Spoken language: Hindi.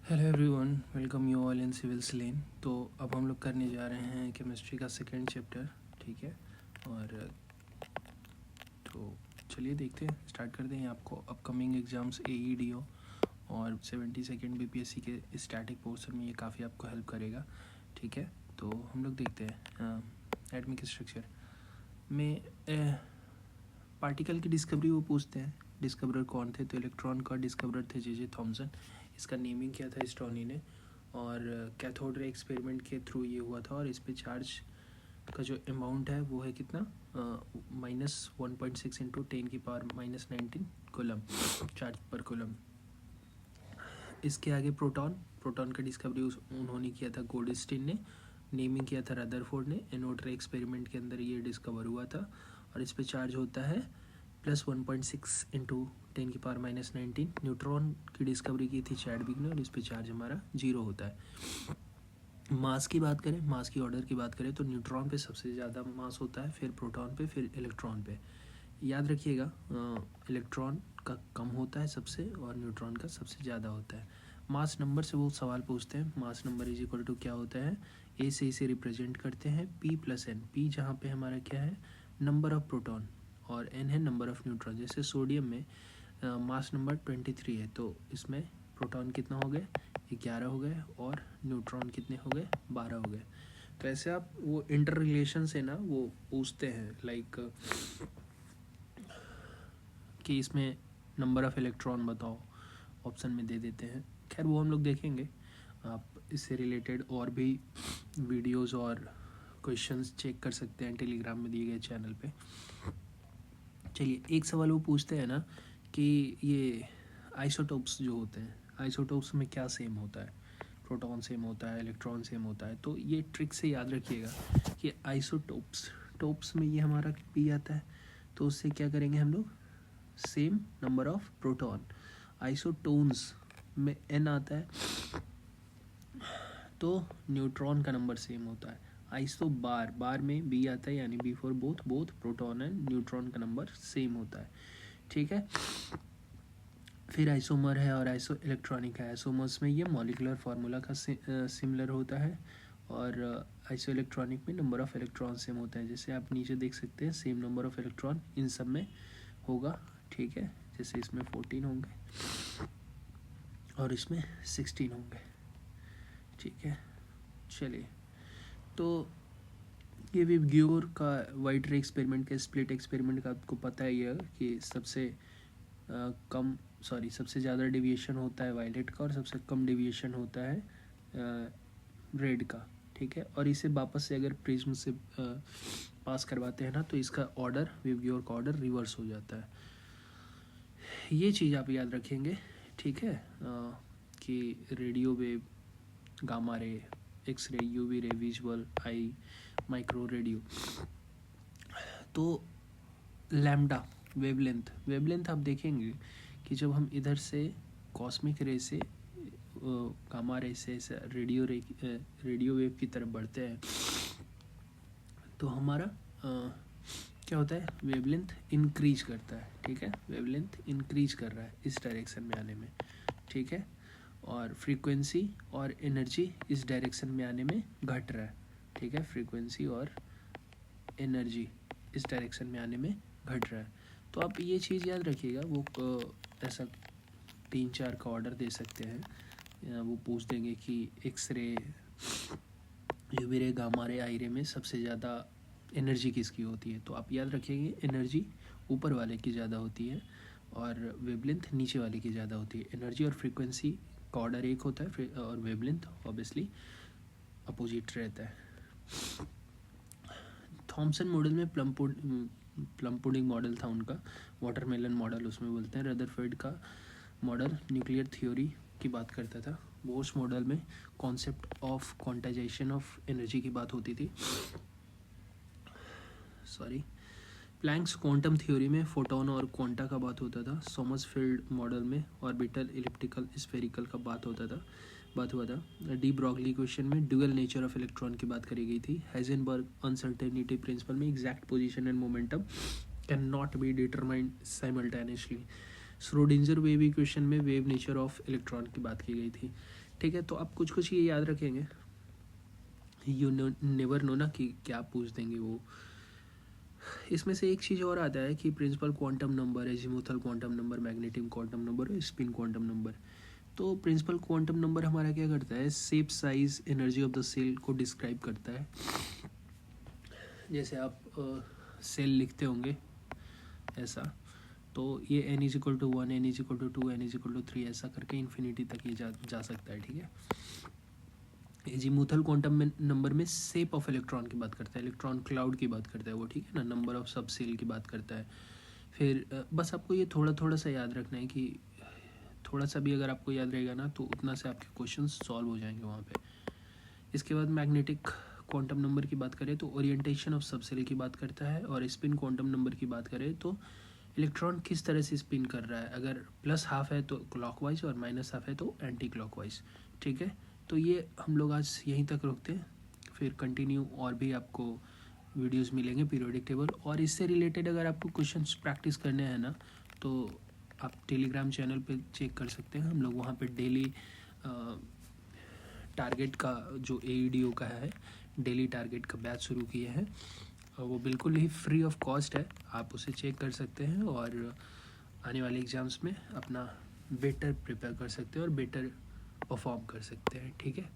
Hello everyone, welcome you all in Civils Lane. तो अब हम लोग करने जा रहे हैं केमिस्ट्री का सेकेंड चैप्टर। ठीक है, और तो चलिए देखते हैं, स्टार्ट करते हैं। आपको अपकमिंग एग्ज़ाम्स AEDO और 72nd BPSC के स्टैटिक पोर्शन में ये काफ़ी आपको हेल्प करेगा। ठीक है, तो हम लोग देखते हैं एटॉमिक स्ट्रक्चर में पार्टिकल की डिस्कवरी वो पूछते हैं। डिस्कवरर कौन थे? तो इलेक्ट्रॉन का डिस्कवरर थे J.J. थॉमसन। इसका नेमिंग किया था स्टोनी ने, और कैथोड रे एक्सपेरिमेंट के थ्रू ये हुआ था। और इस पे चार्ज का जो अमाउंट है वो है कितना, -1.6 इंटू 10⁻⁻19 कूलम चार्ज पर कूलम। इसके आगे प्रोटॉन का डिस्कवरी उन्होंने किया था, गोल्डस्टीन ने। नेमिंग किया था रदरफोर्ड ने। एनोड रे एक्सपेरिमेंट के अंदर ये डिस्कवर हुआ था। और इस पे चार्ज होता है +1.6 इंटू 10⁻⁻19। न्यूट्रॉन की डिस्कवरी की थी चैडविक ने, और इस पे चार्ज हमारा 0 होता है। मास की बात करें, मास की ऑर्डर की बात करें, तो न्यूट्रॉन पे सबसे ज़्यादा मास होता है, फिर प्रोटॉन पे, फिर इलेक्ट्रॉन पे। याद रखिएगा, इलेक्ट्रॉन का कम होता है सबसे, और न्यूट्रॉन का सबसे ज़्यादा होता है। मास नंबर से वो सवाल पूछते हैं। Mass number is equal to क्या होता है, ए से इसे रिप्रेजेंट करते हैं P+N। P जहाँ पे हमारा क्या है, नंबर ऑफ प्रोटॉन, और N है नंबर ऑफ न्यूट्रॉन। जैसे सोडियम में मास नंबर 23 है, तो इसमें प्रोटॉन कितना हो गए, 11 हो गए, और न्यूट्रॉन कितने हो गए, 12 हो गए। तो ऐसे आप वो इंटर रिलेशन से ना वो पूछते हैं, लाइक कि इसमें नंबर ऑफ़ इलेक्ट्रॉन बताओ, ऑप्शन में दे देते हैं। खैर वो हम लोग देखेंगे। आप इससे रिलेटेड और भी वीडियोस और क्वेश्चंस चेक कर सकते हैं टेलीग्राम में दिए गए चैनल पे। चलिए, एक सवाल वो पूछते हैं ना कि ये आइसोटोप्स जो होते हैं, आइसोटोप्स में क्या सेम होता है, प्रोटॉन सेम होता है, इलेक्ट्रॉन सेम होता है। तो ये ट्रिक से याद रखिएगा कि टोप्स में ये हमारा P आता है, तो उससे क्या करेंगे हम लोग, same number of proton. Isotones में N आता है, तो न्यूट्रॉन का नंबर सेम होता है। आइसो बार में B आता है, यानी B for both proton and neutron का नंबर सेम होता है। ठीक है, फिर आइसोमर है और आइसो इलेक्ट्रॉनिक है। आइसोमर्स में ये मॉलिकुलर फार्मूला का सिमिलर होता है, और आइसो इलेक्ट्रॉनिक में नंबर ऑफ इलेक्ट्रॉन सेम होता है। जैसे आप नीचे देख सकते हैं, same number of electron in सब में होगा। ठीक है, जैसे इसमें 14 होंगे और इसमें 16 होंगे। ठीक है, चलिए, तो ये विबग्योर का वाइट रे एक्सपेरिमेंट का, स्प्लिट एक्सपेरिमेंट का आपको पता ही है कि सबसे ज़्यादा डेविएशन होता है वायलेट का, और सबसे कम डेविएशन होता है रेड का। ठीक है, और इसे वापस से अगर प्रिज्म से पास करवाते हैं ना, तो इसका ऑर्डर, विबग्योर का ऑर्डर रिवर्स हो जाता है। ये चीज़ आप याद रखेंगे। ठीक है, कि radio wave, gamma ray, X ray, UV रे, विजुअल, आई, माइक्रो रेडियो। तो लैम्डा वेवलेंथ आप देखेंगे कि जब हम इधर से कॉस्मिक रे से, गामा रे से रेडियो वेव की तरफ बढ़ते हैं, तो हमारा क्या होता है, वेवलेंथ इंक्रीज करता है। ठीक है, वेवलेंथ इंक्रीज कर रहा है इस डायरेक्शन में आने में। ठीक है, और फ्रीक्वेंसी और एनर्जी इस डायरेक्शन में आने में घट रहा है। ठीक है, फ्रीक्वेंसी और एनर्जी इस डायरेक्शन में आने में घट रहा है। तो आप ये चीज़ याद रखिएगा। वो ऐसा 3-4 का ऑर्डर दे सकते हैं। वो पूछ देंगे कि x ray, UV ray, gamma ray, आई रे में सबसे ज़्यादा एनर्जी किसकी होती है। तो आप याद रखिएगा, एनर्जी ऊपर वाले की ज़्यादा होती है, और वेवलेंथ नीचे वाले की ज़्यादा होती है। एनर्जी और फ्रीक्वेंसी का ऑर्डर एक होता है, और वेवलेंथ ऑब्वियसली अपोजिट रहता है। थॉमसन मॉडल में प्लम पुडिंग मॉडल था उनका, वाटरमेलन मॉडल उसमें बोलते हैं। रदरफोर्ड का मॉडल न्यूक्लियर थ्योरी की बात करता था। बोर्स मॉडल में concept of quantization of energy की बात होती थी। प्लैंक्स क्वांटम थ्योरी में फोटोन और क्वांटा का बात होता था। सोमरफेल्ड मॉडल में ऑर्बिटल, इलिप्टिकल, स्फेरिकल का बात हुआ था। डी ब्रॉगली क्वेश्चन में ड्यूअल नेचर ऑफ इलेक्ट्रॉन की बात करी गई थी। हाइजेनबर्ग अनसर्टेनिटी प्रिंसिपल में exact position and momentum can not be determined simultaneously. Schrödinger wave equation में वेव नेचर ऑफ इलेक्ट्रॉन की बात की गई थी। ठीक है। तो आप कुछ कुछ ये याद रखेंगे, यू नेवर नो ना कि क्या पूछ देंगे वो। इसमें से एक चीज़ और आता है कि principal quantum number, azimuthal quantum number, magnetic quantum number और स्पिन क्वांटम नंबर। तो प्रिंसिपल क्वांटम नंबर हमारा क्या करता है, shape, size, energy of the shell को डिस्क्राइब करता है। जैसे आप सेल लिखते होंगे ऐसा, तो ये n=1, n=2, n=3 ऐसा करके इन्फिनिटी तक ये जा सकता है, ठीक है। एजीमुथल क्वांटम नंबर में शेप ऑफ इलेक्ट्रॉन की बात करता है, इलेक्ट्रॉन क्लाउड की बात करता है वो, ठीक है ना। नंबर ऑफ सब सेल की बात करता है। फिर बस आपको ये थोड़ा थोड़ा सा याद रखना है कि थोड़ा सा भी अगर आपको याद रहेगा ना तो उतना से आपके क्वेश्चन सॉल्व हो जाएंगे वहाँ पे। इसके बाद मैग्नेटिक क्वांटम नंबर की बात करें तो ओरिएंटेशन ऑफ सब सेल की बात करता है, और स्पिन क्वांटम नंबर की बात करें तो इलेक्ट्रॉन किस तरह से स्पिन कर रहा है, अगर +½ है तो क्लॉकवाइज और -½ है तो एंटी क्लॉकवाइज, ठीक है। तो ये हम लोग आज यहीं तक रोकते हैं, फिर कंटिन्यू और भी आपको वीडियोस मिलेंगे पीरियोडिक टेबल, और इससे रिलेटेड अगर आपको क्वेश्चंस प्रैक्टिस करने हैं ना तो आप टेलीग्राम चैनल पे चेक कर सकते हैं। हम लोग वहाँ पे डेली टारगेट का जो AEDO का है, डेली टारगेट का बैच शुरू किए हैं, वो बिल्कुल ही फ्री ऑफ कॉस्ट है, आप उसे चेक कर सकते हैं और आने वाले एग्ज़ाम्स में अपना बेटर प्रिपेयर कर सकते हैं और बेटर परफॉर्म कर सकते हैं, ठीक है।